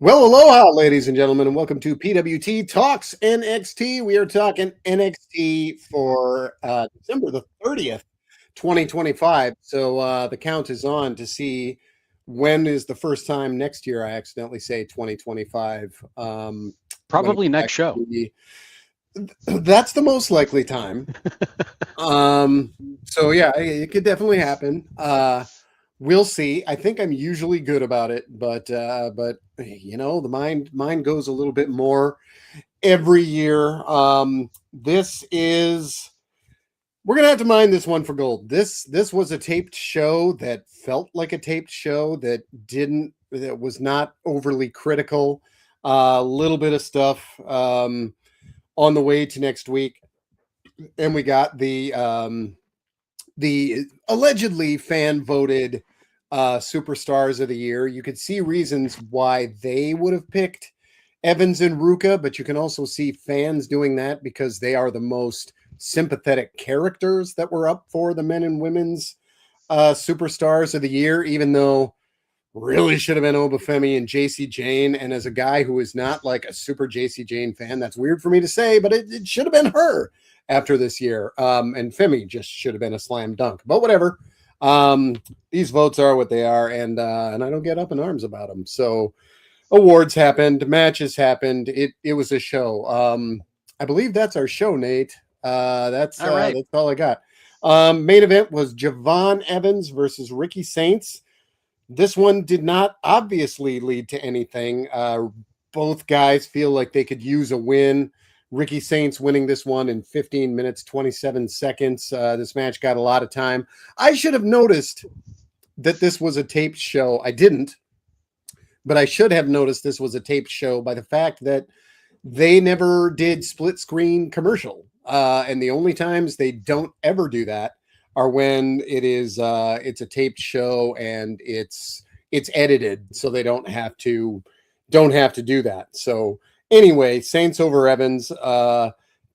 Well, aloha, ladies and gentlemen, and welcome to PWT Talks NXT. We are talking NXT for December the 30th, 2025. So the count is on to see when is the first time next year I accidentally say 2025. When it Probably will next show. actually be, that's the most likely time. So yeah, it could definitely happen. We'll see. I think I'm usually good about it, but the mind goes a little bit more every year. This is we're gonna have to mine this one for gold. This was a taped show that felt like a taped show that was not overly critical. A little bit of stuff on the way to next week, and we got the allegedly fan voted superstars of the year. You could see reasons why they would have picked Evans and Ruka, but you can also see fans doing that because they are the most sympathetic characters that were up for the men and women's superstars of the year, even though really should have been Obafemi and JC Jane. And as a guy who is not like a super JC Jane fan, that's weird for me to say, but it should have been her after this year. And Femi just should have been a slam dunk, but whatever. These votes are what they are, and I don't get up in arms about them. So awards happened, matches happened. It was a show. I believe that's our show, Nate. All right. That's all I got. Main event was Javon Evans versus Ricky Saints. This one did not obviously lead to anything. Both guys feel like they could use a win. Ricky Saints winning this one in 15 minutes, 27 seconds. This match got a lot of time. I should have noticed that this was a taped show. I didn't, but I should have noticed this was a taped show by the fact that they never did split screen commercial. And the only times they don't ever do that are when it's a taped show and it's edited, so they don't have to do that. So anyway, Saints over Evans.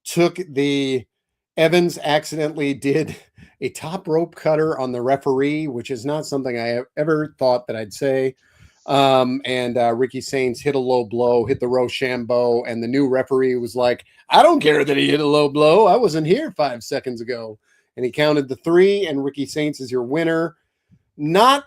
Took the Evans accidentally did a top rope cutter on the referee, which is not something I ever thought that I'd say. And Ricky Saints hit a low blow, hit the Rochambeau, and the new referee was like, I don't care that he hit a low blow. I wasn't here 5 seconds ago. And he counted the three, and Ricky Saints is your winner. Not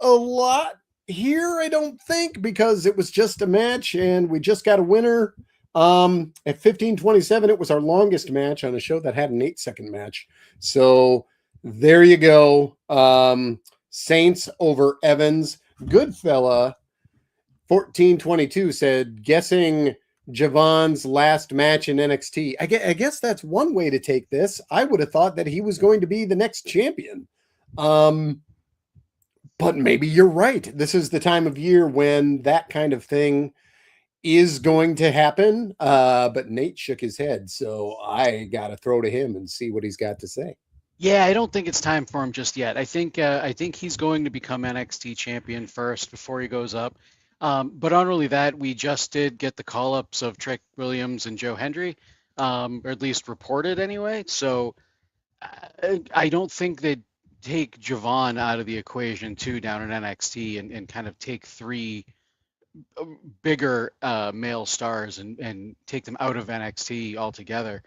a lot here, I don't think, because it was just a match and we just got a winner. At 15:27, it was our longest match on a show that had an 8-second match. So there you go. Saints over Evans. Good fella 1422 said, guessing Javon's last match in NXT. I guess that's one way to take this. I would have thought that he was going to be the next champion. But maybe you're right. This is the time of year when that kind of thing is going to happen. But Nate shook his head, so I got to throw to him and see what he's got to say. Yeah, I don't think it's time for him just yet. I think he's going to become NXT champion first before he goes up. But not only that, we just did get the call-ups of Trick Williams and Joe Hendry, or at least reported anyway. So I don't think they'd take Javon out of the equation too down in NXT and kind of take three bigger male stars and take them out of NXT altogether.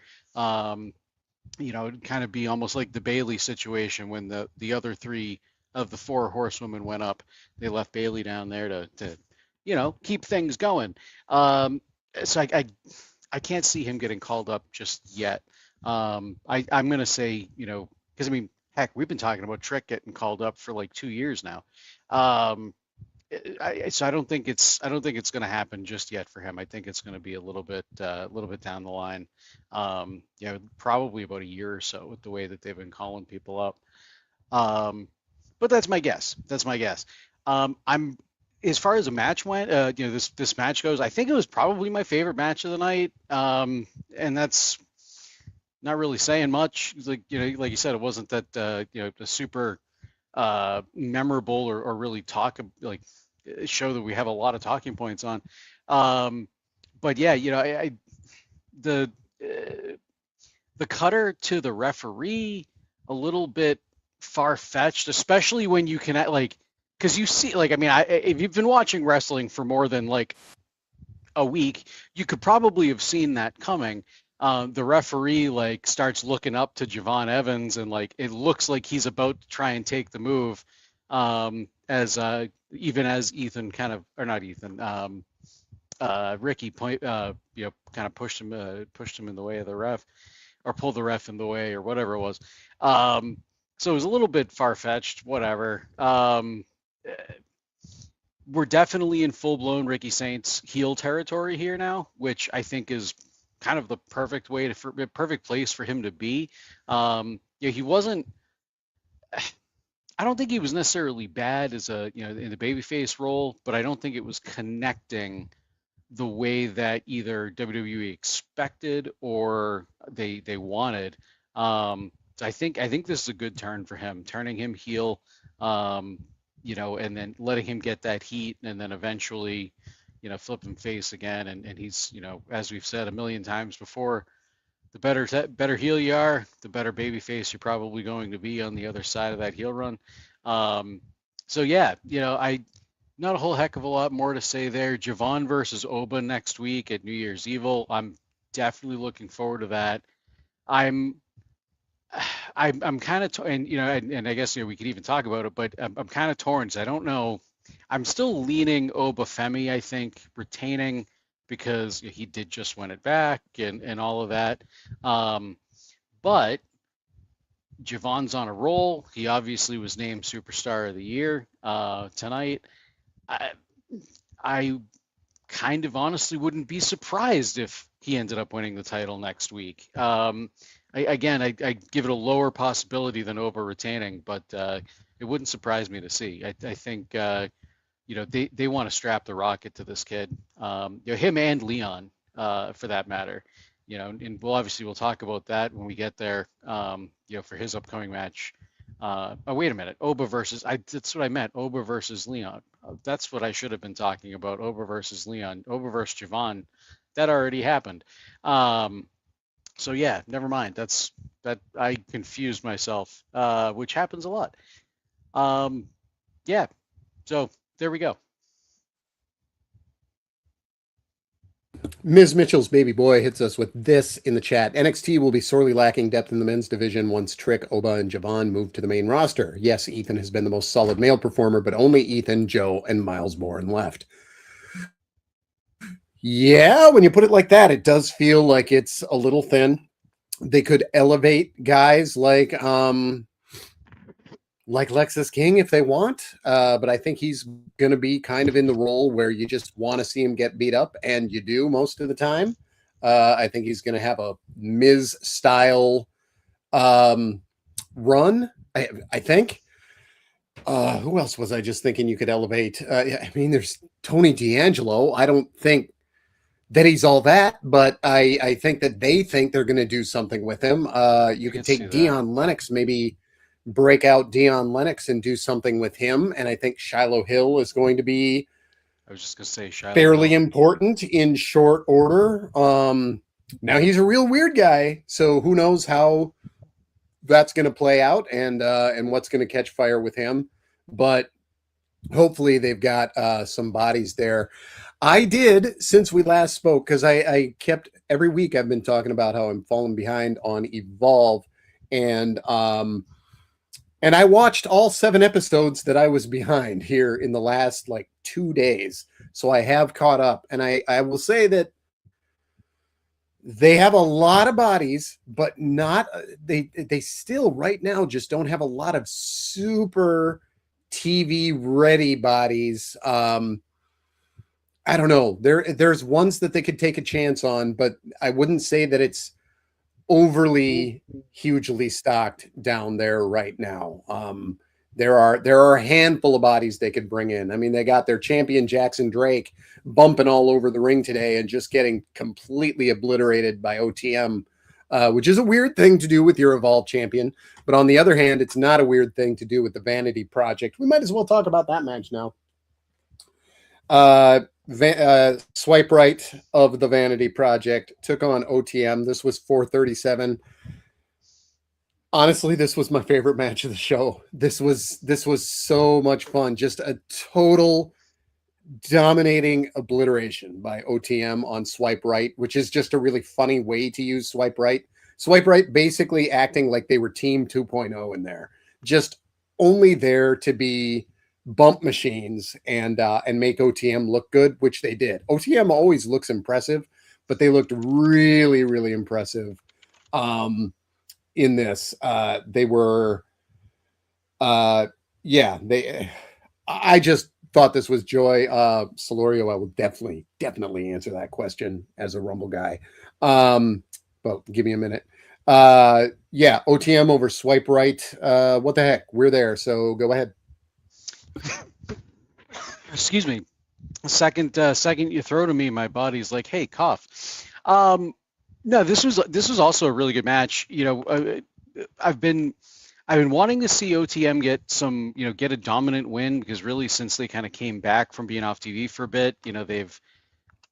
It'd kind of be almost like the Bailey situation when the other three of the four horsewomen went up. They left Bailey down there to keep things going. So I can't see him getting called up just yet. I'm gonna say, because I mean, heck, we've been talking about Trick getting called up for like 2 years now. Um, so I don't think it's going to happen just yet for him. I think it's going to be a little bit down the line. Probably about a year or so with the way that they've been calling people up. But that's my guess. I'm as far as the match went. This match goes. I think it was probably my favorite match of the night. And that's not really saying much. Like you said, it wasn't that the super memorable or really show that we have a lot of talking points on. But yeah, the the cutter to the referee a little bit far fetched, especially when you can because you see, like, I mean, if you've been watching wrestling for more than like a week, you could probably have seen that coming. The referee like starts looking up to Javon Evans, and like it looks like he's about to try and take the move. As even as Ethan kind of, or not Ethan, Ricky point, kind of pushed him in the way of the ref, or pulled the ref in the way, or whatever it was. So it was a little bit far fetched, whatever. We're definitely in full blown Ricky Saints heel territory here now, which I think is kind of the perfect way to perfect place for him to be. He wasn't. I don't think he was necessarily bad as a in the babyface role, but I don't think it was connecting the way that either WWE expected or they wanted. So I think this is a good turn for him, turning him heel, and then letting him get that heat, and then eventually, flip him face again. And he's, as we've said a million times before, the better heel you are, the better baby face you're probably going to be on the other side of that heel run. So yeah, I not a whole heck of a lot more to say there. Javon versus Oba next week at New Year's Evil. I'm definitely looking forward to that. I'm I'm kind of and I guess we could even talk about it, but I'm kind of torn. So I don't know. I'm still leaning Obafemi, I think, retaining, because he did just win it back and all of that. But Javon's on a roll. He obviously was named Superstar of the Year tonight. I, I kind of honestly wouldn't be surprised if he ended up winning the title next week. I give it a lower possibility than Oba retaining, but it wouldn't surprise me to see. I think they want to strap the rocket to this kid, him and Leon, for that matter. And we'll talk about that when we get there. For his upcoming match. Oh, wait a minute. That's what I meant. Oba versus Leon. That's what I should have been talking about. Oba versus Leon. Oba versus Javon. That already happened. So yeah, never mind. That I confused myself, which happens a lot. Yeah. So there we go. Ms. Mitchell's baby boy hits us with this in the chat. NXT will be sorely lacking depth in the men's division once Trick, Oba, and Javon move to the main roster. Yes, Ethan has been the most solid male performer, but only Ethan, Joe, and Miles Bourne left. Yeah, when you put it like that, it does feel like it's a little thin. They could elevate guys like Lexus King if they want, but I think he's going to be kind of in the role where you just want to see him get beat up, and you do most of the time. I think he's going to have a Miz style run. I think. Who else was I just thinking you could elevate? I mean, there's Tony D'Angelo. I don't think that he's all that, but I think that they think they're going to do something with him. You could take Dion Lennox, maybe break out Dion Lennox and do something with him. And I think Shiloh Hill is going to be, I was just going to say, Shiloh fairly Hill. important in short order. Now he's a real weird guy, so who knows how that's going to play out and what's going to catch fire with him. But hopefully they've got some bodies there. I did, since we last spoke, because I kept every week I've been talking about how I'm falling behind on Evolve, and I watched all 7 episodes that I was behind here in the last 2 days. So I have caught up, and I will say that they have a lot of bodies, but not they still right now just don't have a lot of super TV ready bodies. I don't know. There's ones that they could take a chance on, but I wouldn't say that it's overly hugely stocked down there right now. There are a handful of bodies they could bring in. I mean, they got their champion Jackson Drake bumping all over the ring today and just getting completely obliterated by OTM, which is a weird thing to do with your Evolve champion. But on the other hand, it's not a weird thing to do with the Vanity Project. We might as well talk about that match now. Swipe right of the Vanity Project took on OTM. This was 437. Honestly, this was my favorite match of the show. This was so much fun. Just a total dominating obliteration by OTM on swipe right, which is just a really funny way to use swipe right. Swipe right basically acting like they were Team 2.0 in there, just only there to be bump machines and make OTM look good, which they did. OTM always looks impressive, but they looked really, really impressive in this. They were, yeah, they. I just thought this was joy. Solorio, I will definitely answer that question as a Rumble guy. But give me a minute. Yeah, OTM over swipe right. What the heck? We're there, so go ahead. Excuse me. Second you throw to me, my body's like, hey, cough. No, this was also a really good match. I've been wanting to see OTM get a dominant win, because really since they kind of came back from being off TV for a bit,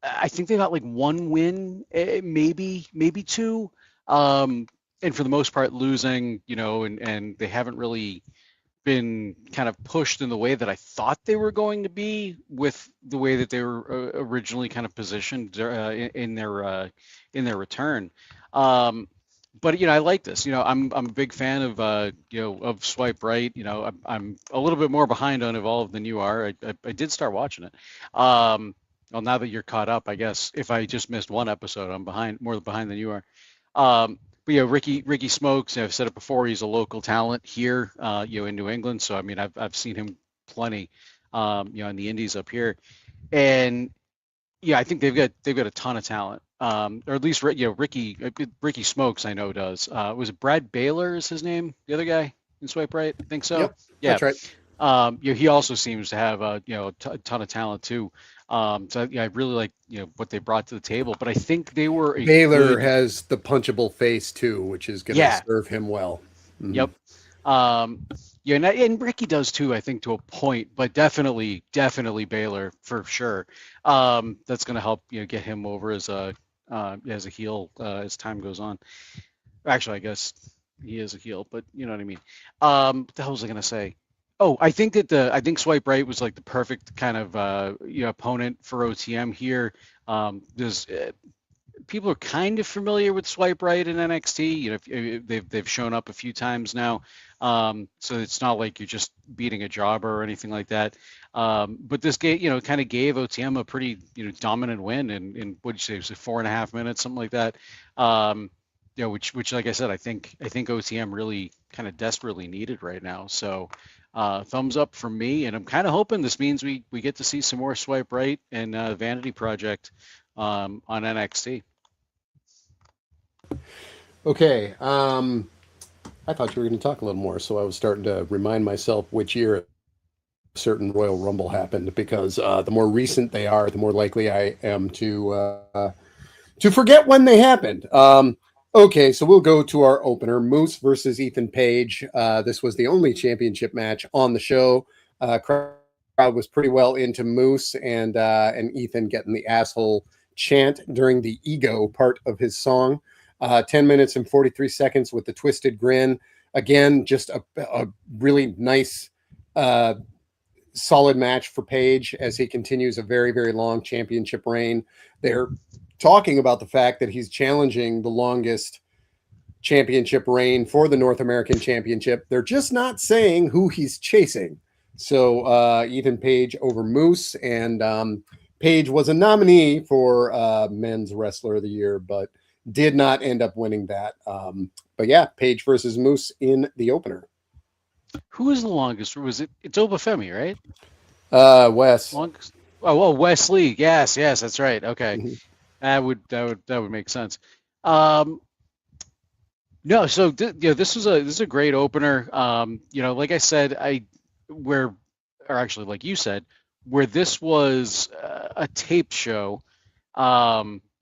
I think they got like one win, maybe two, and for the most part losing, and they haven't really been kind of pushed in the way that I thought they were going to be, with the way that they were originally kind of positioned in their return. But I like this. I'm a big fan of of swipe right. I'm a little bit more behind on Evolve than you are. I did start watching it. Well, now that you're caught up, I guess if I just missed one episode, I'm more behind than you are. But Ricky Smokes, I've said it before, he's a local talent here, in New England. So I mean, I've seen him plenty, in the Indies up here, and yeah, I think they've got a ton of talent. Or at least Ricky Smokes, I know does. Was it Brad Baylor is his name? The other guy in swipe right, I think so. Yep, Yeah, that's right. he also seems to have a ton of talent too. So yeah, I really like what they brought to the table. But I think they were a Baylor good. has the punchable face too, which is going to Yeah. serve him well. Yep. Yeah, and Ricky does too, I think, to a point, but definitely Baylor for sure. That's going to help get him over as a heel as time goes on. Actually, I guess he is a heel, but you know what I mean. What the hell was I going to say? Oh, I think Swipe Right was like the perfect kind of opponent for OTM here. There's people are kind of familiar with Swipe Right in NXT. They've shown up a few times now, so it's not like you're just beating a jobber or anything like that. But this game, kind of gave OTM a pretty dominant win in what'd you say, it was like 4.5 minutes, something like that. Which like I said, I think OTM really kind of desperately needed right now. So thumbs up from me, and I'm kind of hoping this means we get to see some more Swipe Right and Vanity Project on NXT. Okay. I thought you were going to talk a little more, so I was starting to remind myself which year a certain Royal Rumble happened, because the more recent they are, the more likely I am to forget when they happened. Okay, so we'll go to our opener: Moose versus Ethan Page. This was the only championship match on the show. Crowd was pretty well into Moose and Ethan getting the asshole chant during the ego part of his song. 10 minutes and 43 seconds with the twisted grin. Again, just a really nice, solid match for Page as he continues a very, very long championship reign. They're talking about the fact that he's challenging the longest championship reign for the North American Championship. They're just not saying who he's chasing. So Ethan Page over Moose, and Page was a nominee for Men's Wrestler of the Year, but did not end up winning that. But yeah, Page versus Moose in the opener. Who was the longest? Was it? It's Obafemi, right? Wes. Longest. Oh, well, Wesley. Yes, that's right. Okay, that would make sense. No, so this is a great opener. Like I said, or actually, like you said, where this was a tape show.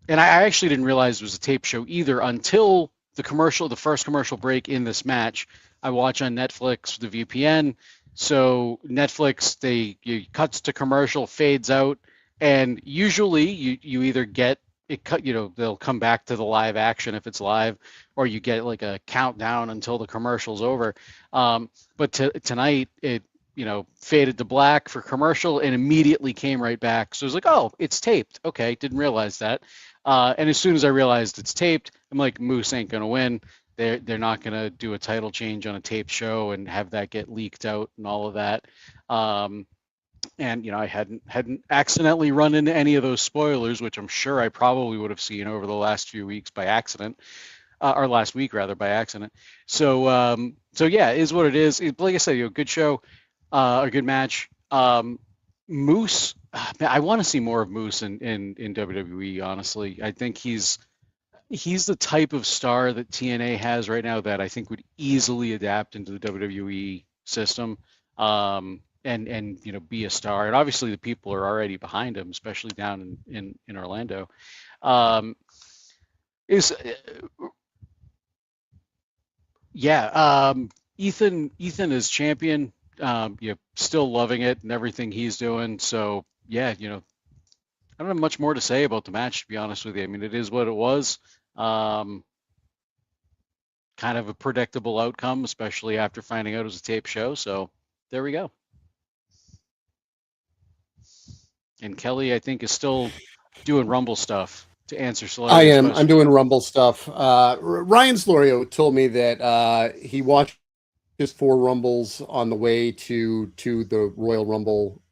And I actually didn't realize it was a tape show either until the first commercial break in this match. I watch on Netflix, the VPN. So Netflix, cuts to commercial, fades out, and usually you either get it cut, they'll come back to the live action if it's live, or you get like a countdown until the commercial's over. But tonight it, faded to black for commercial and immediately came right back. So it was like, oh, it's taped. Okay, didn't realize that. And as soon as I realized it's taped, I'm like, Moose ain't gonna win. They're not gonna do a title change on a taped show and have that get leaked out and all of that. And I hadn't accidentally run into any of those spoilers, which I'm sure I probably would have seen over the last few weeks by accident, or last week rather by accident. So yeah, it is what it is. Like I said, good show, a good match. Moose, man, I want to see more of Moose in WWE. Honestly, I think he's the type of star that TNA has right now that I think would easily adapt into the WWE system. And be a star. And obviously the people are already behind him, especially down in Orlando. Is yeah. Ethan is champion. Still loving it and everything he's doing. So yeah, I don't have much more to say about the match, to be honest with you. I mean, it is what it was. Kind of a predictable outcome, especially after finding out it was a tape show. So there we go. And Kelly, I think, is still doing Rumble stuff to answer I am. questions. I'm doing Rumble stuff. Ryan Slorio told me that he watched his 4 Rumbles on the way to the Royal Rumble.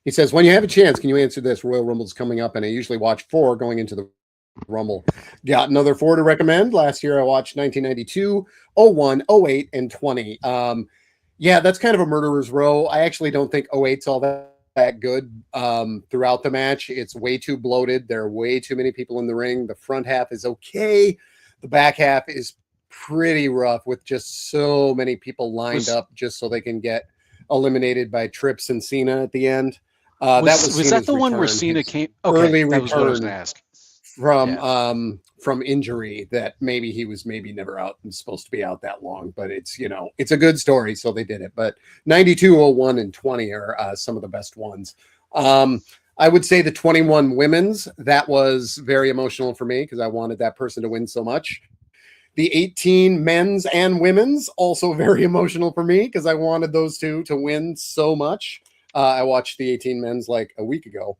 He says, when you have a chance, can you answer this? Royal Rumble's coming up, and I usually watch 4 going into the Rumble. Got another 4 to recommend. Last year I watched 1992, 01, 08, and 20. Yeah, that's kind of a murderer's row. I actually don't think 08's all that good throughout the match. It's way too bloated. There are way too many people in the ring. The front half is okay. The back half is pretty rough with just so many people lined up just so they can get eliminated by Trips and Cena at the end. Was that the one where Cena came? Okay, early that was what I was return going to ask. From injury that maybe he was never out and supposed to be out that long, but it's it's a good story, so they did it. But 92, 01, and 20 are some of the best ones. I would say the 21 women's, that was very emotional for me because I wanted that person to win so much. The 18 men's and women's, also very emotional for me because I wanted those two to win so much. I watched the 18 men's like a week ago.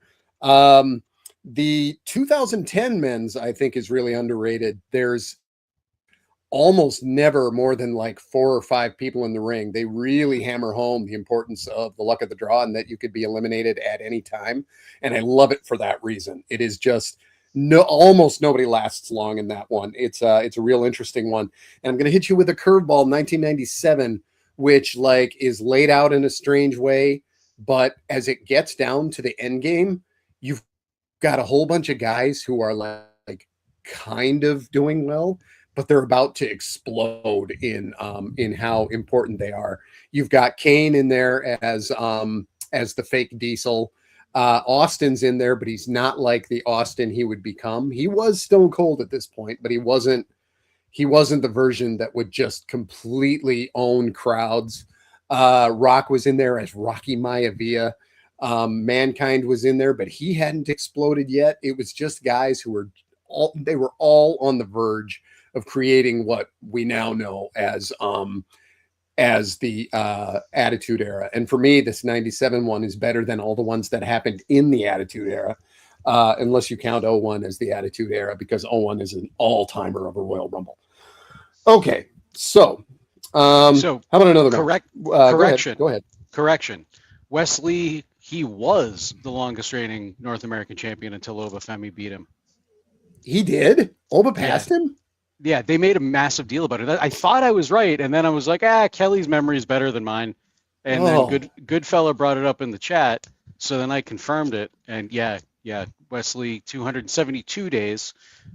The 2010 men's, I think, is really underrated. There's almost never more than like 4 or 5 people in the ring. They really hammer home the importance of the luck of the draw and that you could be eliminated at any time. And I love it for that reason. It is just almost nobody lasts long in that one. It's a real interesting one. And I'm going to hit you with a curveball, 1997, which like is laid out in a strange way. But as it gets down to the end game, you've got a whole bunch of guys who are like kind of doing well, but they're about to explode in how important they are. You've got Kane in there as the fake Diesel. Austin's in there, but he's not like the Austin he would become. He was Stone Cold at this point, but he wasn't the version that would just completely own crowds. Rock was in there as Rocky Maivia. Mankind was in there, but he hadn't exploded yet. It was just guys who were all on the verge of creating what we now know as the Attitude Era. And for me, this 97 one is better than all the ones that happened in the Attitude Era, unless you count 01 as the Attitude Era, because 01 is an all-timer of a Royal Rumble. Okay, so how about another correction? Go ahead. Correction. Wesley, he was the longest reigning North American champion until Obafemi beat him. He did? Oba passed him? Yeah, they made a massive deal about it. I thought I was right, and then I was like, Kelly's memory is better than mine. And then good fella brought it up in the chat, so then I confirmed it. And yeah, Wesley 272 days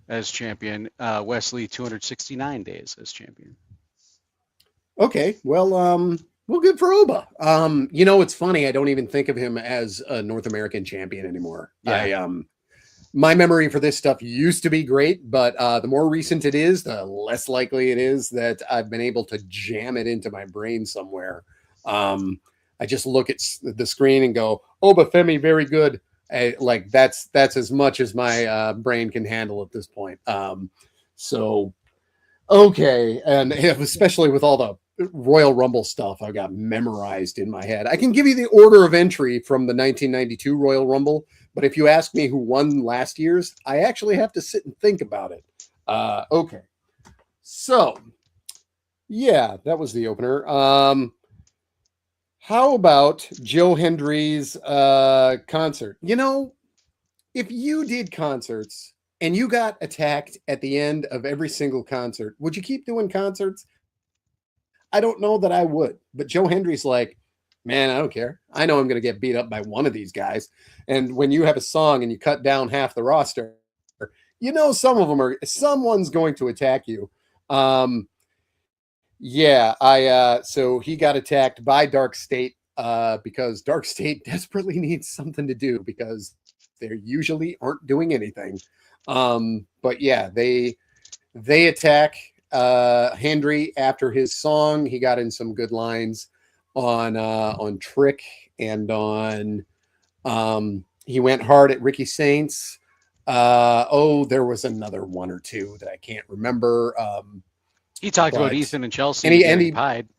as champion. Wesley 269 days as champion. Okay, well, good for Oba. It's funny. I don't even think of him as a North American champion anymore. Yeah. My memory for this stuff used to be great, but the more recent it is, the less likely it is that I've been able to jam it into my brain somewhere. I just look at the screen and go, Obafemi, very good. Like that's as much as my brain can handle at this point. So okay, and especially with all the Royal Rumble stuff, I've got memorized in my head. I can give you the order of entry from the 1992 Royal Rumble, but if you ask me who won last year's, I actually have to sit and think about it. Okay, so yeah, that was the opener. How about Joe Hendry's concert? You know, if you did concerts and you got attacked at the end of every single concert, would you keep doing concerts? I don't know that I would, but Joe Hendry's like, man, I don't care. I know I'm going to get beat up by one of these guys. And when you have a song and you cut down half the roster, you know, someone's going to attack you. Yeah, so he got attacked by Dark State because Dark State desperately needs something to do because they usually aren't doing anything. But yeah, they attack Hendry after his song. He got in some good lines on Trick and on he went hard at Ricky Saints. There was another one or two that I can't remember. He talked about Ethan and Chelsea and he pied.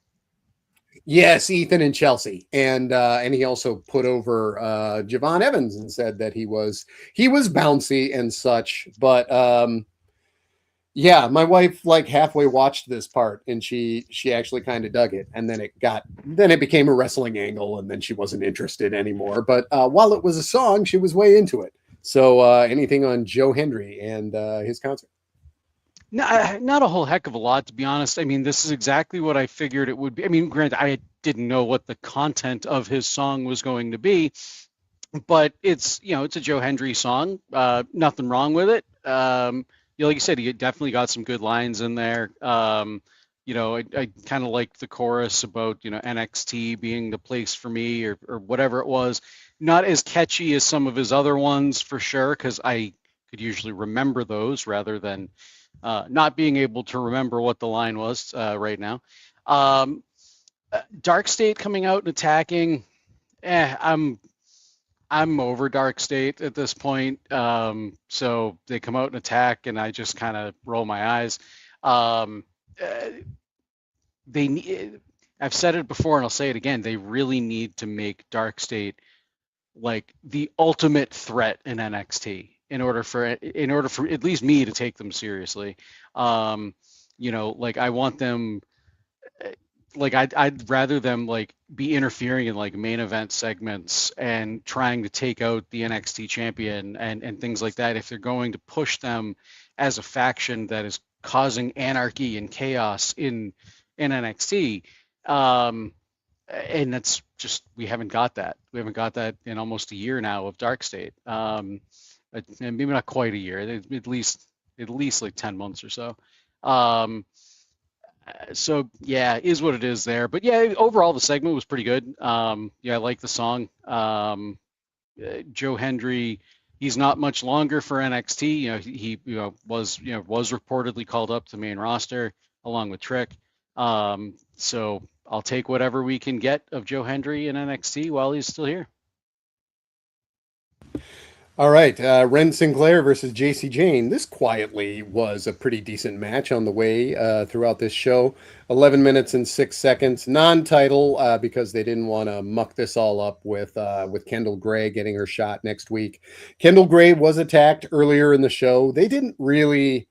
Yes, Ethan and Chelsea, and he also put over Javon Evans and said that he was bouncy and such. But yeah, my wife like halfway watched this part, and she actually kind of dug it, and then it became a wrestling angle, and then she wasn't interested anymore. But while it was a song, she was way into it. So anything on Joe Hendry and his concert? No, not a whole heck of a lot, to be honest. I mean, this is exactly what I figured it would be. I mean, granted, I didn't know what the content of his song was going to be, but it's a Joe Hendry song. Nothing wrong with it. Like you said, he definitely got some good lines in there. I kind of like the chorus about, NXT being the place for me or whatever it was. Not as catchy as some of his other ones for sure, because I could usually remember those rather than not being able to remember what the line was right now. Dark State coming out and attacking. I'm over Dark State at this point. So they come out and attack, and I just kind of roll my eyes. I've said it before, and I'll say it again. They really need to make Dark State like the ultimate threat in NXT in order for at least me to take them seriously. Like I want them, like I'd rather them like be interfering in like main event segments and trying to take out the NXT champion and things like that if they're going to push them as a faction that is causing anarchy and chaos in NXT. And that's just, we haven't got that. We haven't got that in almost a year now of Dark State. Maybe not quite a year, at least like 10 months or so. So yeah, is what it is there. But yeah, overall the segment was pretty good. I like the song. Joe Hendry, he's not much longer for NXT. He was reportedly called up to the main roster along with Trick. So I'll take whatever we can get of Joe Hendry in NXT while he's still here. All right, Ren Sinclair versus JC Jane. This quietly was a pretty decent match on the way throughout this show. 11 minutes and 6 seconds, non-title because they didn't want to muck this all up with Kendall Gray getting her shot next week. Kendall Gray was attacked earlier in the show. They didn't really...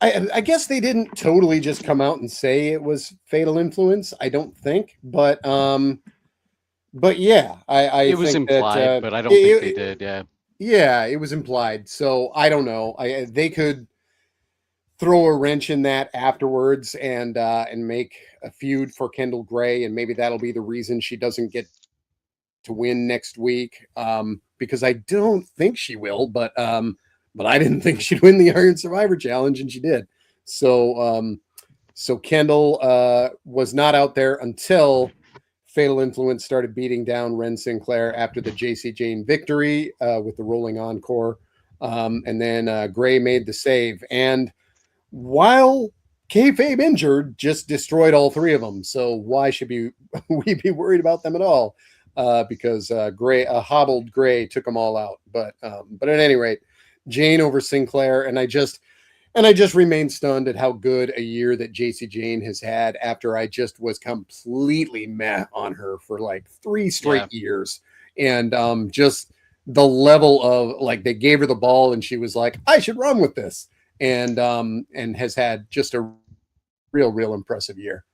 I guess they didn't totally just come out and say it was Fatal Influence. I don't think, but yeah, it was think implied, that, but I don't think they did. Yeah, it was implied. So I don't know. They could throw a wrench in that afterwards and make a feud for Kendall Gray, and maybe that'll be the reason she doesn't get to win next week. Because I don't think she will, but I didn't think she'd win the Iron Survivor Challenge, and she did. So Kendall was not out there until Fatal Influence started beating down Ren Sinclair after the JC Jane victory with the rolling encore. And then Gray made the save. And while kayfabe injured, just destroyed all three of them. So why should we be worried about them at all? because hobbled Gray took them all out. But at any rate, Jane over Sinclair, and I just remain stunned at how good a year that JC Jane has had after I just was completely meh on her for like 3 Yeah. straight years. And just the level of like they gave her the ball and she was like, I should run with this. And has had just a real impressive year.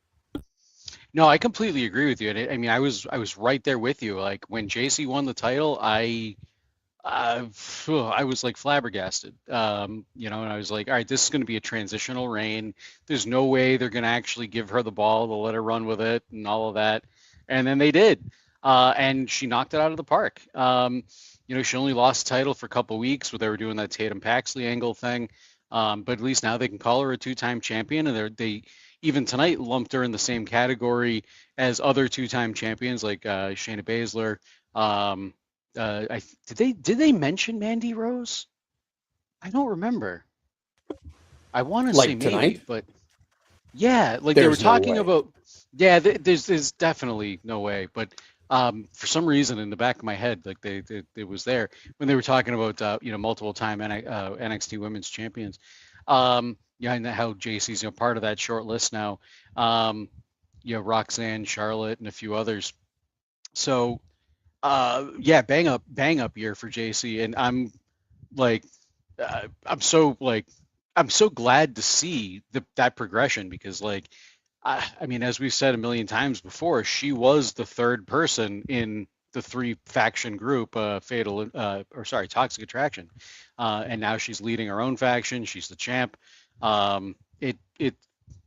No, I completely agree with you. And I mean, I was right there with you. Like when JC won the title, I was like flabbergasted, and I was like, all right, this is going to be a transitional reign. There's no way they're going to actually give her the ball to let her run with it and all of that. And then they did. And she knocked it out of the park. She only lost the title for a couple of weeks where they were doing that Tatum Paxley angle thing. But at least now they can call her a two-time champion, and they even tonight lumped her in the same category as other two-time champions like Shayna Baszler. Did they mention Mandy Rose? I don't remember. I want to say Like maybe, tonight, but yeah, like they were there's no talking way. about. Yeah, there's definitely no way, but for some reason in the back of my head, like it was there when they were talking about multiple time NXT Women's Champions. Yeah, and how JC's part of that short list now. Roxanne, Charlotte, and a few others. So yeah, bang up year for JC, and like, I'm so glad to see that progression because I mean, as we've said a million times before, she was the third person in the 3 faction group, Toxic Attraction, and now she's leading her own faction. She's the champ. It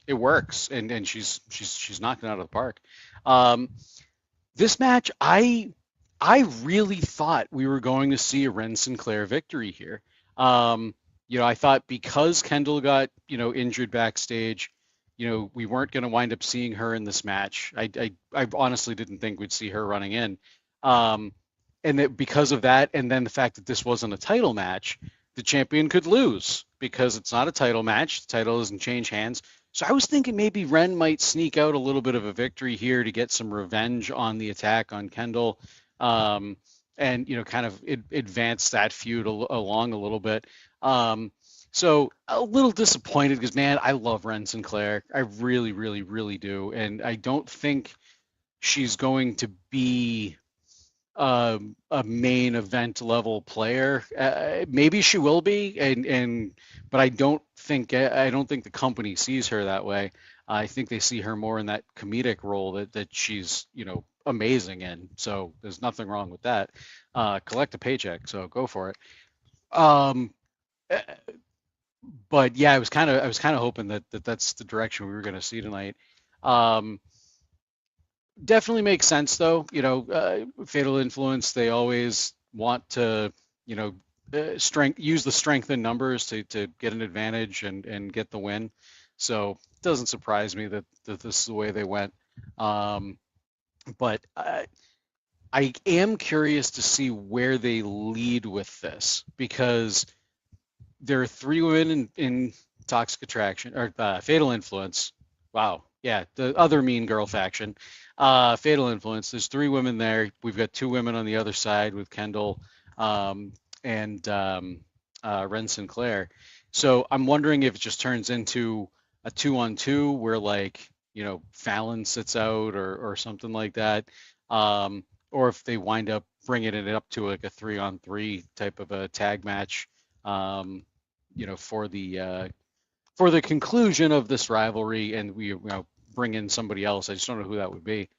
works, and she's knocking it out of the park. This match, I really thought we were going to see a Ren Sinclair victory here. I thought because Kendall got, injured backstage, we weren't going to wind up seeing her in this match. I honestly didn't think we'd see her running in. And that because of that, and then the fact that this wasn't a title match, the champion could lose because it's not a title match. The title doesn't change hands. So I was thinking maybe Ren might sneak out a little bit of a victory here to get some revenge on the attack on Kendall, and kind of advance that feud along a little bit. So a little disappointed because man, I love Ren Sinclair. I really, really, really do, and I don't think she's going to be a main event level player. Maybe she will be, but I don't think the company sees her that way. I think they see her more in that comedic role that she's amazing in. So there's nothing wrong with that. Collect a paycheck, so go for it. Um, eh, but yeah, I was kind of hoping that's the direction we were going to see tonight. Um, Definitely makes sense though. Fatal Influence, they always want to, use the strength in numbers to get an advantage and get the win. So it doesn't surprise me that this is the way they went. Um, but I am curious to see where they lead with this because there are 3 women in Toxic Attraction or Fatal Influence. Wow. Yeah, the other Mean Girl faction. Fatal Influence. There's 3 women there. We've got 2 women on the other side with Kendall and Ren Sinclair. So I'm wondering if it just turns into a 2-on-2 where Fallon sits out or something like that, or if they wind up bringing it up to like a 3-on-3 type of a tag match, for the conclusion of this rivalry, and we bring in somebody else. I just don't know who that would be,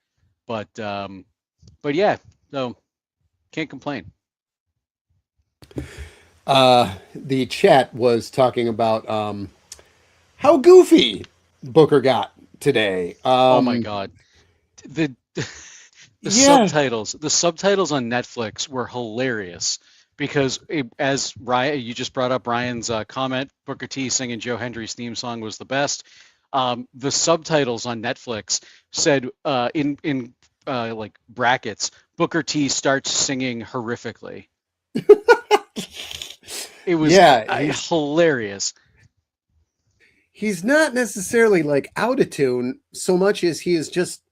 but yeah, so can't complain. The chat was talking about how goofy Booker got today. Oh my God, the the Yeah, subtitles on Netflix were hilarious because as Ryan, you just brought up Ryan's comment, Booker T singing Joe Hendry's theme song was the best. The subtitles on Netflix said in like brackets, Booker T starts singing horrifically. It was yeah, hilarious. he's not necessarily like out of tune so much as he is just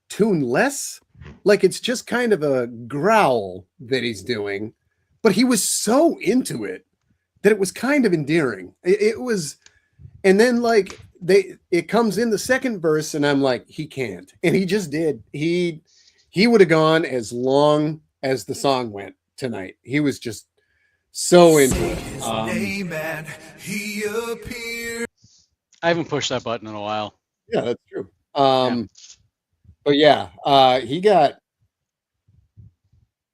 tuneless. Like it's just kind of a growl that he's doing, but he was so into it that it was kind of endearing. It was, and then like it comes in the second verse, and I'm like, he can't, and he just did. He would have gone as long as the song went tonight. He was just so into it. I haven't pushed that button in a while. Yeah, that's true. But yeah, he got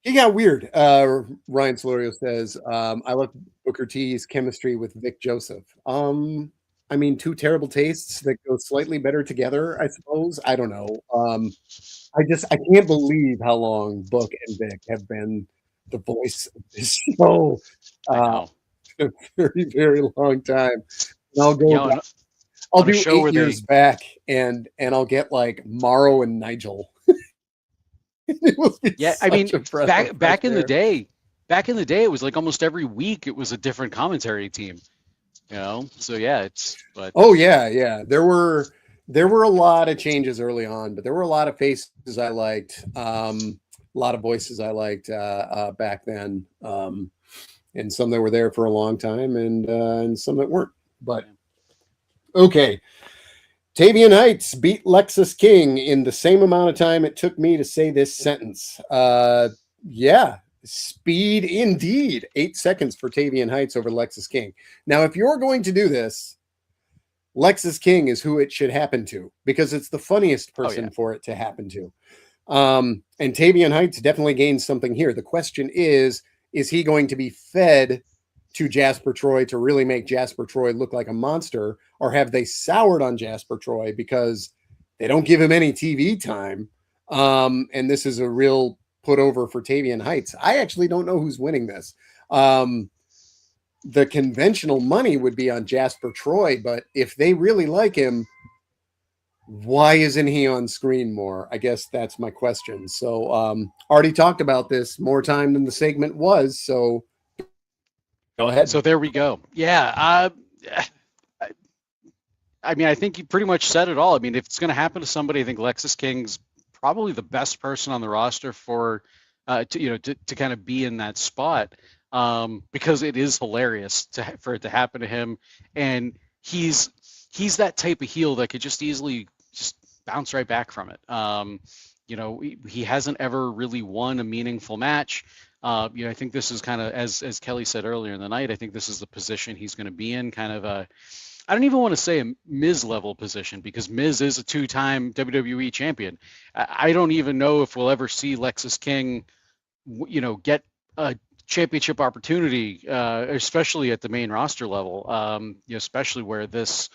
weird. Ryan Solorio says, I love Booker T's chemistry with Vic Joseph. I mean, two terrible tastes that go slightly better together, I suppose. I don't know. I can't believe how long Book and Vic have been the voice of this show. I know. A very, very long time. And I'll go back. I'll do 8 years back, and I'll get like Morrow and Nigel. Yeah, I mean, back in the day, it was like almost every week it was a different commentary team. You know, so yeah, but oh yeah, there were a lot of changes early on, but there were a lot of faces I liked, a lot of voices I liked back then, and some that were there for a long time, and some that weren't. But okay. Tavian Heights beat Lexus King in the same amount of time it took me to say this sentence. Yeah, speed indeed. 8 seconds for Tavian Heights over Lexus King. Now, if you're going to do this, Lexus King is who it should happen to, because it's the funniest person for it to happen to. And Tavian Heights definitely gains something here. The question is he going to be fed to Jasper Troy to really make Jasper Troy look like a monster, or have they soured on Jasper Troy because they don't give him any TV time? And this is a real put over for Tavian Heights. I actually don't know who's winning this. The conventional money would be on Jasper Troy, but if they really like him, why isn't he on screen more? I guess that's my question. So already talked about this more time than the segment was, so go ahead. So there we go. Yeah. I mean, I think you pretty much said it all. I mean, if it's going to happen to somebody, I think Lexus King's probably the best person on the roster for, to kind of be in that spot, because it is hilarious for it to happen to him, and he's that type of heel that could just easily just bounce right back from it. He hasn't ever really won a meaningful match. I think this is kind of, as Kelly said earlier in the night, I think this is the position he's going to be in, kind of a, I don't even want to say a Miz level position, because Miz is a 2-time WWE champion. I don't even know if we'll ever see Lexus King, get a championship opportunity, especially at the main roster level, especially where this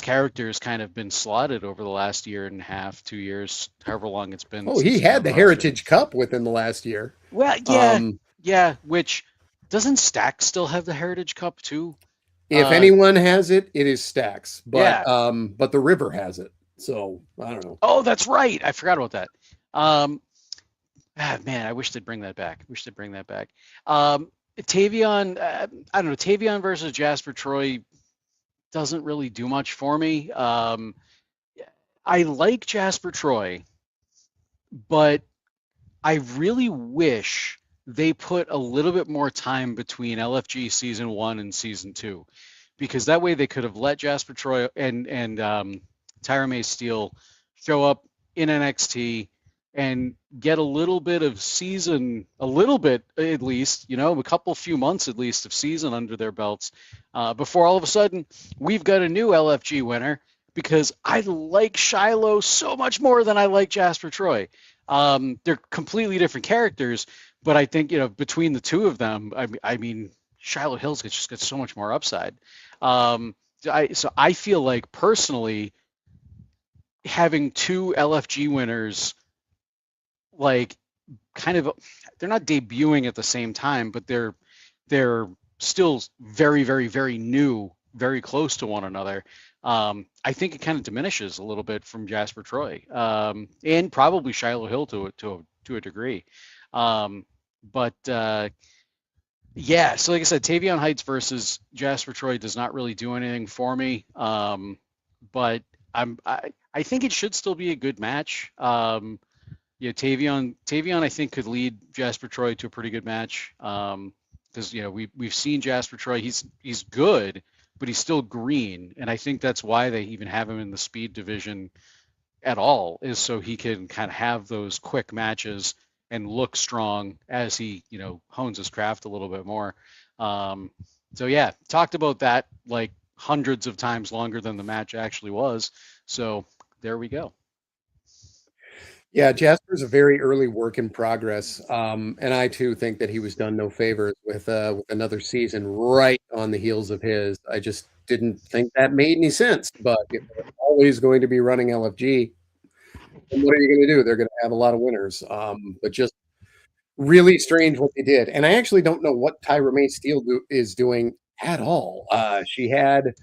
character has kind of been slotted over the last year and a half, 2 years, however long it's been. Oh, he had the Heritage Cup within the last year. Well, yeah. Which, doesn't Stax still have the Heritage Cup too? If anyone has it, it is Stax. But but the River has it. So I don't know. Oh, that's right. I forgot about that. Man, I wish they'd bring that back. Tavion, I don't know. Tavion versus Jasper Troy doesn't really do much for me. I like Jasper Troy, but I really wish they put a little bit more time between LFG season 1 and season 2, because that way they could have let Jasper Troy and Tyra May Steele show up in NXT and get a little bit of season, a little bit at least, a few months at least of season under their belts, before all of a sudden we've got a new LFG winner, because I like Shiloh so much more than I like Jasper Troy. They're completely different characters, but I think, between the two of them, I mean, Shiloh Hills just gets so much more upside. So I feel like personally having 2 LFG winners, like, kind of, they're not debuting at the same time, but they're still very, very, very new, very close to one another. I think it kind of diminishes a little bit from Jasper Troy, and probably Shiloh Hill to a degree. Yeah, so like I said, Tavion Heights versus Jasper Troy does not really do anything for me. But I think it should still be a good match. Yeah, Tavion, I think could lead Jasper Troy to a pretty good match. Because we've seen Jasper Troy, he's good, but he's still green, and I think that's why they even have him in the speed division at all, is so he can kind of have those quick matches and look strong as he hones his craft a little bit more. Um, so yeah, talked about that like hundreds of times longer than the match actually was. So there we go. Yeah, Jasper's a very early work in progress, and I too think that he was done no favors with another season right on the heels of his. I just didn't think that made any sense. But if they're always going to be running LFG, then what are you going to do? They're going to have a lot of winners. But just really strange what they did, and I actually don't know what Tyra May Steele is doing at all. She had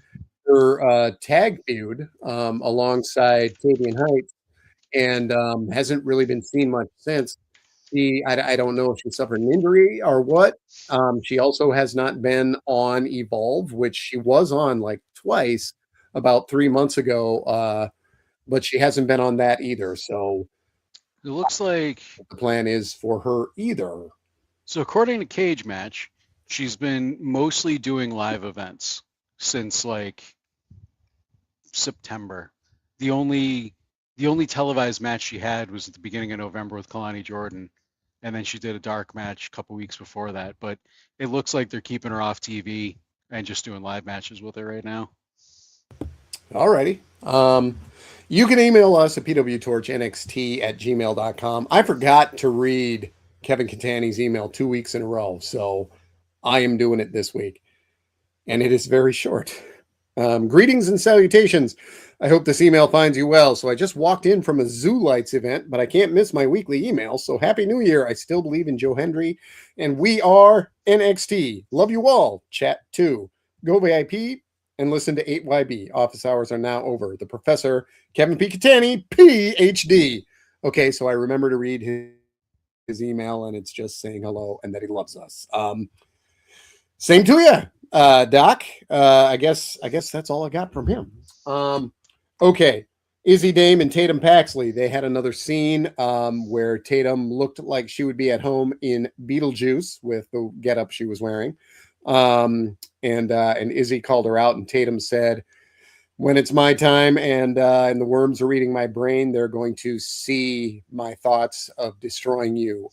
her tag feud alongside Tavian Heights and hasn't really been seen much since. I don't know if she suffered an injury or what. She also has not been on Evolve, which she was on like twice about 3 months ago, but she hasn't been on that either. So It looks like, the plan is for her either. so according to Cage Match, she's been mostly doing live events since like September. The only the only televised match she had was at the beginning of November with Kalani Jordan, and then she did a dark match a couple weeks before that. But it looks like they're keeping her off TV and just doing live matches with her right now. Alrighty. You can email us at pwtorchnxt@gmail.com. I forgot to read Kevin Catani's email 2 weeks in a row, so I am doing it this week. And it is very short. Greetings and salutations. I hope this email finds you well. So I just walked in from a Zoo Lights event, but I can't miss my weekly email. So Happy New Year. I still believe in Joe Hendry, and we are NXT. Love you all. Chat 2. Go VIP and listen to 8YB. Office hours are now over. The Professor, Kevin P. Catani, PhD. Okay, so I remember to read his email, and it's just saying hello and that he loves us. Same to you, Doc. I guess that's all I got from him. Okay, Izzy Dame and Tatum Paxley. They had another scene where Tatum looked like she would be at home in Beetlejuice with the getup she was wearing, and Izzy called her out, and Tatum said, "When it's my time and the worms are eating my brain, they're going to see my thoughts of destroying you."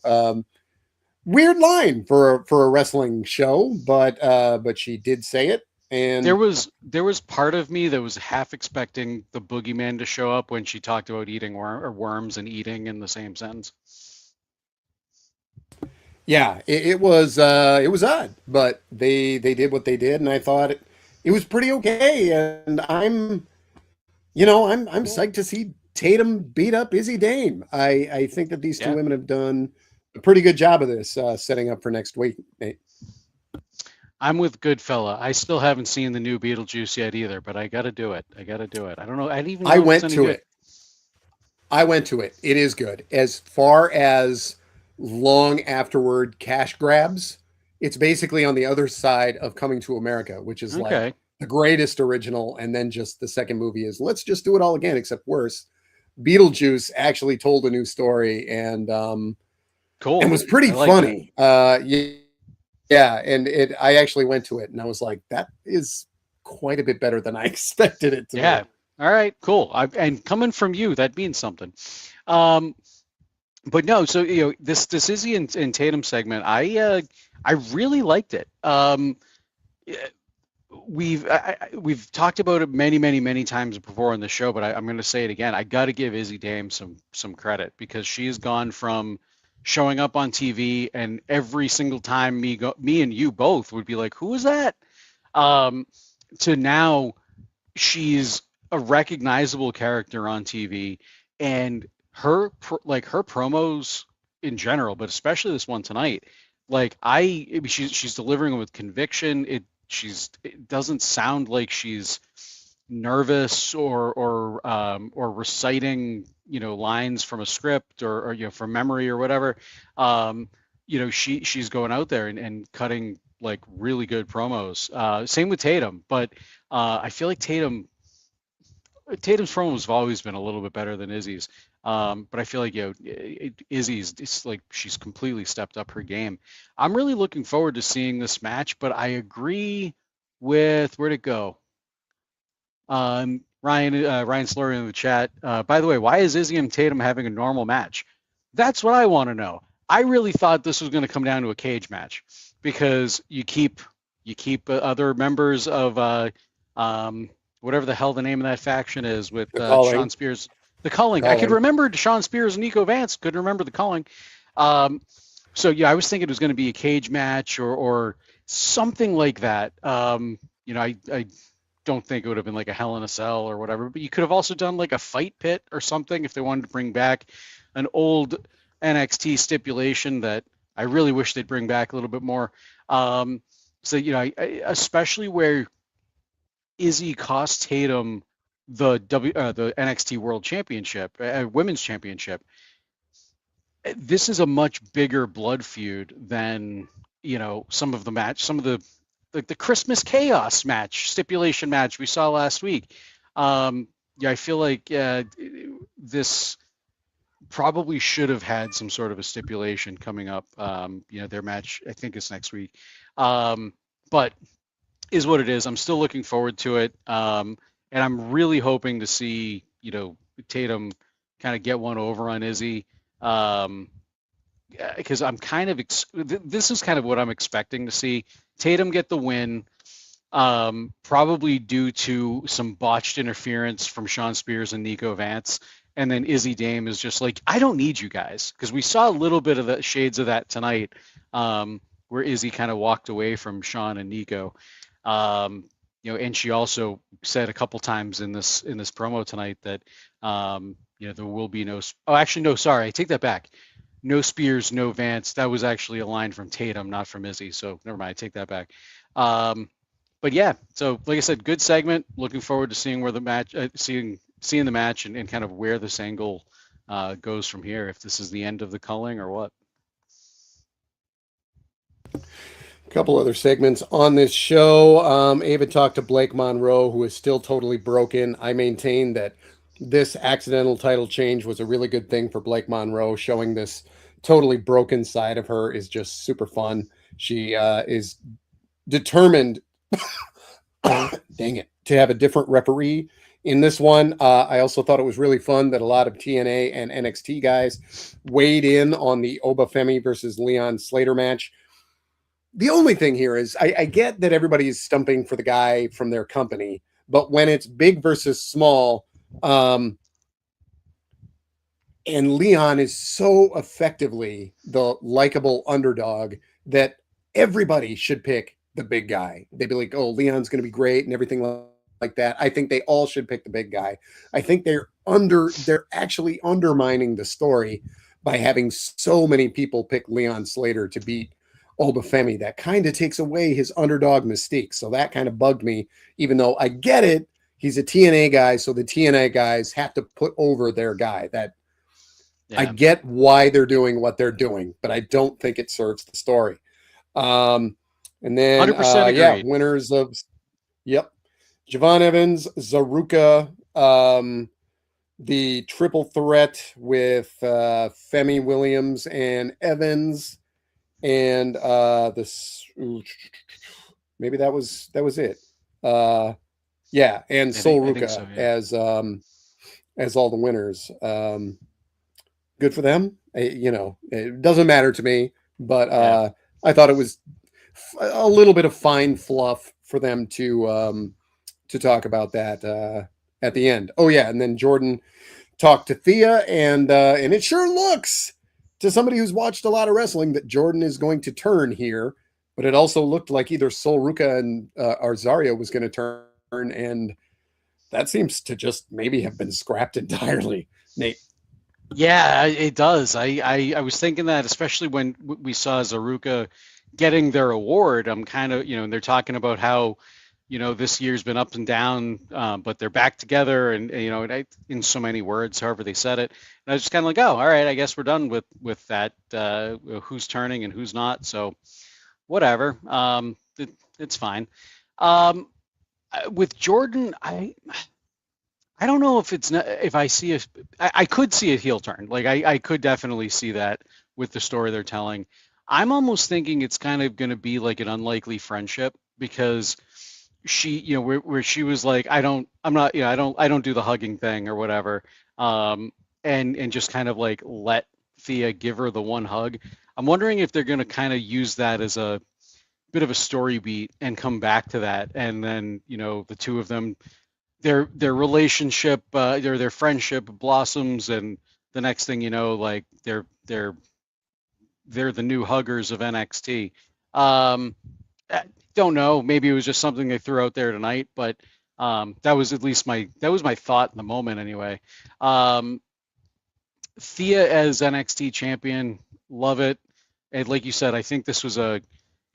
Weird line for a wrestling show, but she did say it, There and was there was part of me that was half expecting the boogeyman to show up when she talked about eating worms and eating in the same sentence. yeah, it was odd, but they did what they did, and I thought it was pretty okay, and I'm psyched to see Tatum beat up Izzy Dame. I think that these two Yeah, women have done a pretty good job of this, setting up for next week. Nate. I'm with Goodfella. I still haven't seen the new Beetlejuice yet either, but I got to do it. I got to do it. I don't know. I didn't even I know if it's went any to good. it. I went to it. It is good. As far as long afterward cash grabs, it's basically on the other side of Coming to America, which is like Okay, the greatest original, and then just the second movie is let's just do it all again, except worse. Beetlejuice actually told a new story and cool. was pretty I like that. funny. Yeah, yeah, and it I actually went to it and I was like, that is quite a bit better than I expected it to be. Yeah. All right, cool. And coming from you, that means something. Um, but no, so this Izzy and Tatum segment, I really liked it. Yeah, we've talked about it many times before on the show, but I'm going to say it again. I got to give Izzy Dame some credit because she has gone from showing up on TV and every single time me and you both would be like, "Who is that?" Um, to now she's a recognizable character on TV, and her promos in general, but especially this one tonight, like she's delivering with conviction. It doesn't sound like she's nervous or reciting lines from a script or from memory or whatever. She's going out there and cutting like really good promos. Same with Tatum, but I feel like Tatum's promos have always been a little bit better than Izzy's. But I feel like, Izzy's, it's like she's completely stepped up her game. I'm really looking forward to seeing this match, but I agree with, where'd it go? Ryan Slurry in the chat. By the way, why is Izzy and Tatum having a normal match? That's what I want to know. I really thought this was going to come down to a cage match because you keep other members of whatever the hell the name of that faction is with The Sean calling, Spears. The Culling. I could calling. remember Sean Spears and Nico Vance. Couldn't remember the Culling. Um, so yeah, I was thinking it was going to be a cage match or something like that. I don't think it would have been like a Hell in a Cell or whatever, but you could have also done like a fight pit or something if they wanted to bring back an old NXT stipulation that I really wish they'd bring back a little bit more. Especially where Izzy cost Tatum the NXT World Championship, Women's Championship. This is a much bigger blood feud than some of the like the Christmas Chaos match, stipulation match we saw last week. I feel like this probably should have had some sort of a stipulation coming up. Their match I think is next week, but is what it is. I'm still looking forward to it, and I'm really hoping to see Tatum kind of get one over on Izzy. Because I'm kind of this is kind of what I'm expecting to see. Tatum get the win, probably due to some botched interference from Sean Spears and Nico Vance, and then Izzy Dame is just like, I don't need you guys, because we saw a little bit of the shades of that tonight, where Izzy kind of walked away from Sean and Nico, and she also said a couple times in this promo tonight that there will be no. Oh, actually, no, sorry, I take that back. No Spears, no Vance. That was actually a line from Tatum, not from Izzy. So never mind, I take that back. But yeah, so like I said, good segment. Looking forward to seeing where the match, seeing the match, and kind of where this angle goes from here. If this is the end of the culling or what. A couple other segments on this show. Ava talked to Blake Monroe, who is still totally broken. I maintain that this accidental title change was a really good thing for Blake Monroe. Showing this totally broken side of her is just super fun. She is determined, dang it, to have a different referee in this one. I also thought it was really fun that a lot of TNA and NXT guys weighed in on the Oba Femi versus Leon Slater match. The only thing here is I get that everybody is stumping for the guy from their company, but when it's big versus small, and Leon is so effectively the likable underdog that everybody should pick the big guy. They'd be like, oh, Leon's going to be great and everything like that. I think they all should pick the big guy. I think they're actually undermining the story by having so many people pick Leon Slater to beat Oba Femi. That kind of takes away his underdog mystique. So that kind of bugged me, even though I get it. He's a TNA guy, so the TNA guys have to put over their guy. I get why they're doing what they're doing, but I don't think it serves the story. And then, 100% agreed. Winners of, Javon Evans, Zaruka, the triple threat with Femi Williams and Evans, and maybe that was it. And Sol Ruka so, as all the winners. Good for them. It doesn't matter to me, but I thought it was a little bit of fine fluff for them to talk about that at the end. Oh yeah, and then Jordan talked to Thea, and it sure looks to somebody who's watched a lot of wrestling that Jordan is going to turn here, but it also looked like either Sol Ruka and Arzario was going to turn, and that seems to just maybe have been scrapped entirely. Nate. Yeah, it does. I was thinking that, especially when we saw Zaruka getting their award. I'm kind of, and they're talking about how, this year's been up and down, but they're back together, and in so many words, however they said it. And I was just kind of like, oh, all right, I guess we're done with that. Who's turning and who's not. So, whatever. It's fine. With Jordan, I I don't know if it's not, if I see a, I could see a heel turn. Like I could definitely see that with the story they're telling. I'm almost thinking it's kind of going to be like an unlikely friendship because she, where she was like, I'm not, I don't do the hugging thing or whatever. Um, and just kind of like let Thea give her the one hug. I'm wondering if they're going to kind of use that as a bit of a story beat and come back to that. And then, the two of them, their relationship, their friendship blossoms, and the next thing you know, like they're the new huggers of NXT. I don't know. Maybe it was just something they threw out there tonight, but that was at least that was my thought in the moment anyway. Um, Thea as NXT champion, love it. And like you said, I think this was it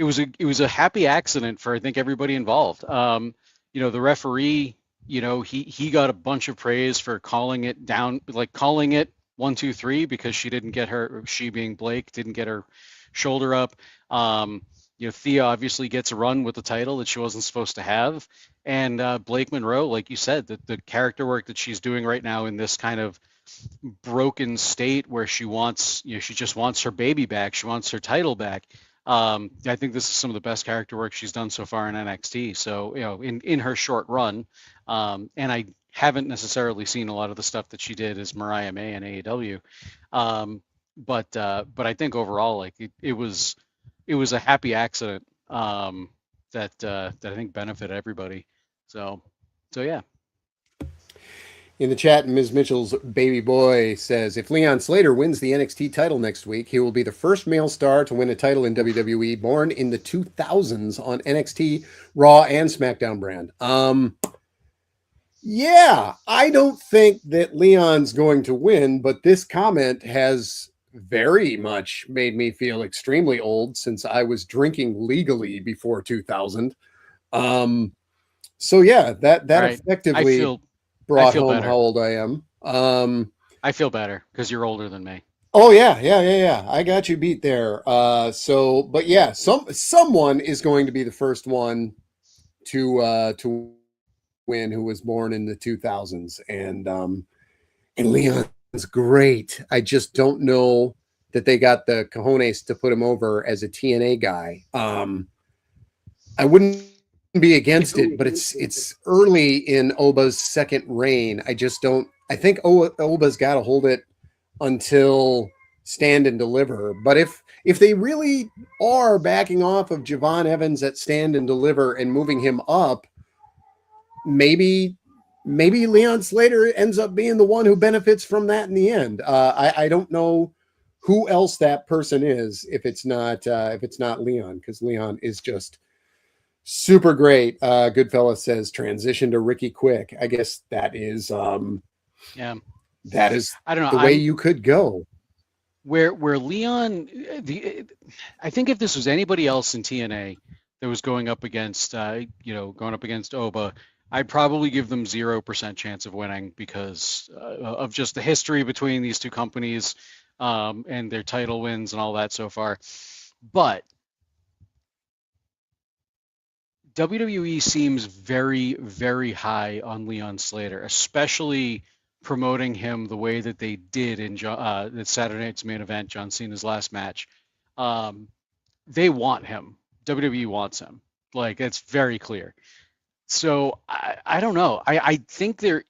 was a happy accident for I think everybody involved. The referee, he got a bunch of praise for calling it down, like calling it 1, 2, 3 because she being Blake didn't get her shoulder up. Thea obviously gets a run with the title that she wasn't supposed to have, and Blake Monroe, like you said, the character work that she's doing right now in this kind of broken state where she just wants her baby back. She wants her title back. I think this is some of the best character work she's done so far in NXT. So, in her short run, and I haven't necessarily seen a lot of the stuff that she did as Mariah May in AEW. But I think overall, like it was a happy accident that I think benefited everybody. So, yeah. In the chat, Ms. Mitchell's baby boy says, if Leon Slater wins the NXT title next week, he will be the first male star to win a title in WWE born in the 2000s on NXT, Raw, and SmackDown brand. Yeah, I don't think that Leon's going to win, but this comment has very much made me feel extremely old since I was drinking legally before 2000. So yeah, that Right. I effectively feel I brought feel home how better. old I am. I feel better because you're older than me. Oh yeah. I got you beat there. But yeah, someone is going to be the first one to win who was born in the 2000s, and Leon's great. I just don't know that they got the cojones to put him over as a TNA guy. I wouldn't be against it, but it's early in Oba's second reign. I just don't. I think Oba's got to hold it until Stand and Deliver. But if they really are backing off of Javon Evans at Stand and Deliver and moving him up, maybe Leon Slater ends up being the one who benefits from that in the end. I don't know who else that person is if it's not Leon, because Leon is just super great. Goodfella says transition to Ricky Quick. I guess Yeah. that is I don't know. the way you could go. Where Leon, I think if this was anybody else in TNA that was going up against Oba, I'd probably give them 0% chance of winning because of just the history between these two companies, and their title wins and all that so far. But WWE seems very, very high on Leon Slater, especially promoting him the way that they did in that Saturday night's main event, John Cena's last match. Um, they want him. WWE wants him. Like it's very clear. So I don't know. I think I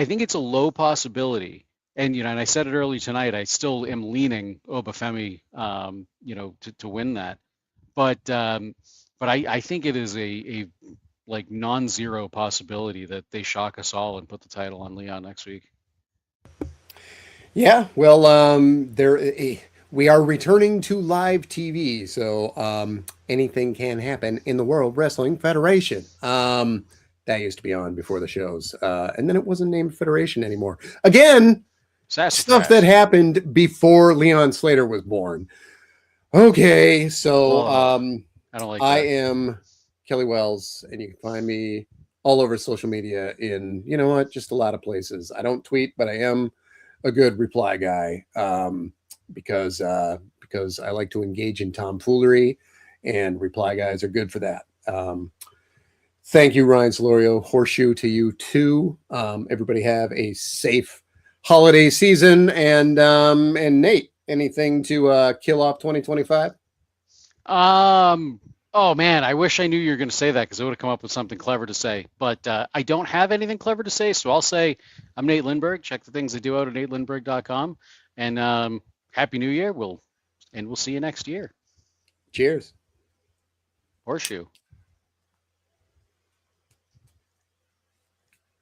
think it's a low possibility. And and I said it early tonight. I still am leaning Obafemi, to win that. But I think it is a like non-zero possibility that they shock us all and put the title on Leon next week. Yeah, well, we are returning to live TV, so anything can happen in the World Wrestling Federation. That used to be on before the shows, and then it wasn't named Federation anymore. Again, stuff that happened before Leon Slater was born. Okay, so I don't like I that. am Kelly Wells, and you can find me all over social media in, just a lot of places. I don't tweet, but I am a good reply guy, because I like to engage in tomfoolery, and reply guys are good for that. Thank you, Ryan Solorio. Horseshoe to you too. Everybody have a safe holiday season. And Nate, anything to kill off 2025? Oh man, I wish I knew you were going to say that because I would have come up with something clever to say. But I don't have anything clever to say, so I'll say I'm Nate Lindberg. Check the things I do out at natelindberg.com. And Happy New Year. We'll see you next year. Cheers. Horseshoe.